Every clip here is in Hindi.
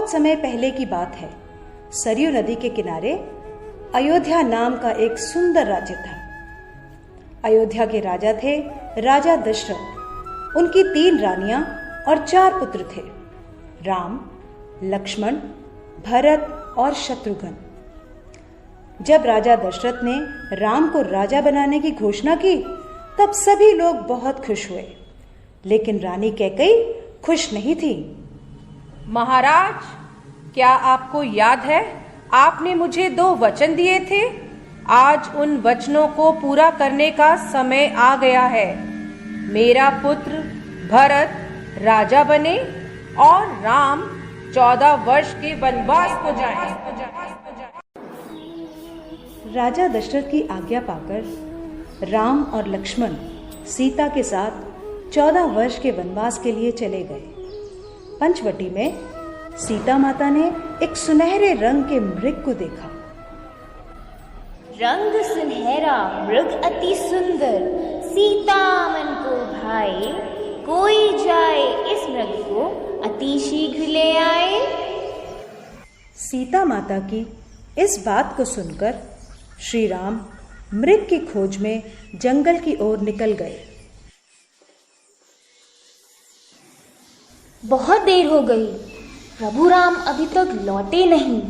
बहुत समय पहले की बात है। सरयू नदी के किनारे अयोध्या नाम का एक सुंदर राज्य था। अयोध्या के राजा थे राजा दशरथ। उनकी 3 रानियां और 4 पुत्र थे, राम, लक्ष्मण, भरत और शत्रुघ्न। जब राजा दशरथ ने राम को राजा बनाने की घोषणा की तब सभी लोग बहुत खुश हुए, लेकिन रानी कैकेयी खुश नहीं थी। महाराज, क्या आपको याद है आपने मुझे 2 वचन दिए थे? आज उन वचनों को पूरा करने का समय आ गया है। मेरा पुत्र भरत राजा बने और राम 14 वर्ष के वनवास को जाए। राजा दशरथ की आज्ञा पाकर राम और लक्ष्मण सीता के साथ 14 वर्ष के वनवास के लिए चले गए। पंचवटी में सीता माता ने एक सुनहरे रंग के मृग को देखा। रंग सुनहरा मृग अति सुंदर, सीता मन को भाए, कोई जाए इस मृग को अति शीघ्र ले आए। सीता माता की इस बात को सुनकर श्री राम मृग की खोज में जंगल की ओर निकल गए। बहुत देर हो गई, प्रभु राम अभी तक लौटे नहीं।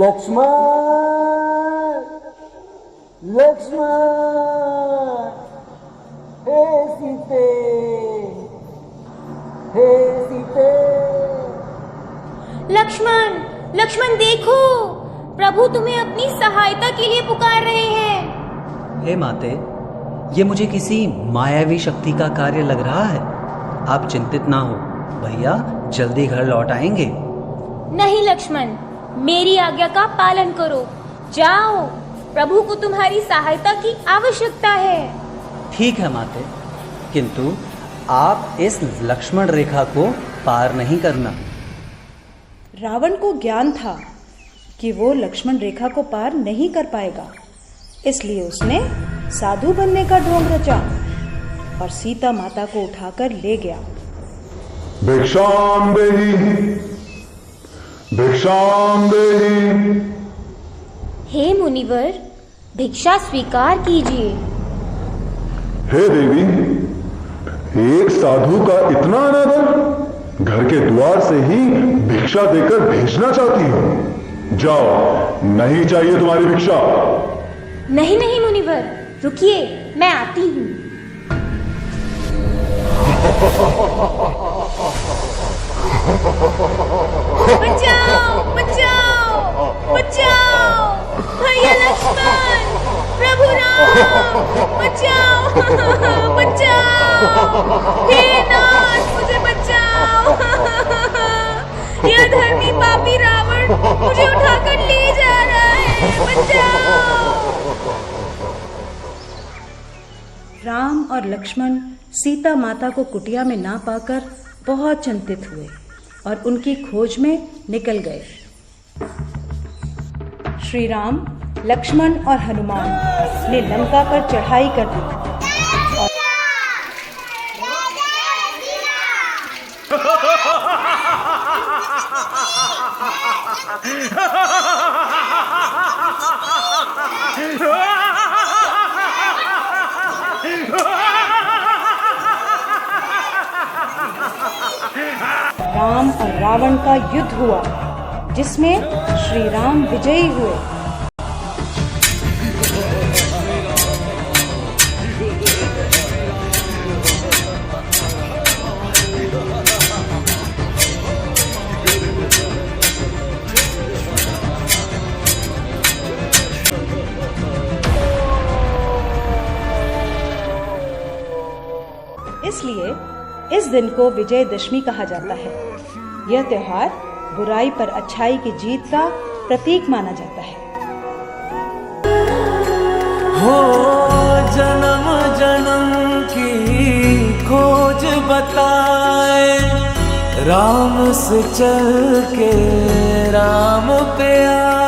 लक्ष्मण, लक्ष्मण, हे सीते, हे सीते। लक्ष्मण, लक्ष्मण देखो, प्रभु तुम्हें अपनी सहायता के लिए पुकार रहे हैं। हे माते, ये मुझे किसी मायावी शक्ति का कार्य लग रहा है। आप चिंतित ना हो, भैया जल्दी घर लौट आएंगे। नहीं लक्ष्मण, मेरी आज्ञा का पालन करो। जाओ, प्रभु को तुम्हारी सहायता की आवश्यकता है। ठीक है माते, किंतु आप इस लक्ष्मण रेखा को पार नहीं करना। रावण को ज्ञान था कि वो लक्ष्मण रेखा को पार नहीं कर पाएगा, इसलिए उसने साधु बनने का ढोंग रचा और सीता माता को उठाकर ले गया। भिक्षाम देहि, भिक्षाम देहि। हे मुनिवर, भिक्षा स्वीकार कीजिए। हे देवी, एक साधु का इतना अनादर, घर के द्वार से ही भिक्षा देकर भेजना चाहती हो। जाओ, नहीं चाहिए तुम्हारी भिक्षा। नहीं नहीं मुनिवर, रुकिए, मैं आती हूँ। बचाओ, बचाओ, बचाओ, भैया लक्ष्मण, प्रभु राम, बचाओ, बचाओ, हे नाथ, मुझे बचाओ। यह धर्मी पापी रावण मुझे उठाकर ले जा रहा है, बचाओ। राम और लक्ष्मण सीता माता को कुटिया में ना पाकर बहुत चिंतित हुए और उनकी खोज में निकल गए। श्री राम, लक्ष्मण और हनुमान ने लंका पर चढ़ाई कर दी और राम और रावण का युद्ध हुआ, जिसमें श्री राम विजयी हुए। इसलिए इस दिन को विजयदशमी कहा जाता है। यह त्योहार बुराई पर अच्छाई की जीत का प्रतीक माना जाता है। हो जन्म जन्म की खोज बताए, राम से चल के राम पे आए।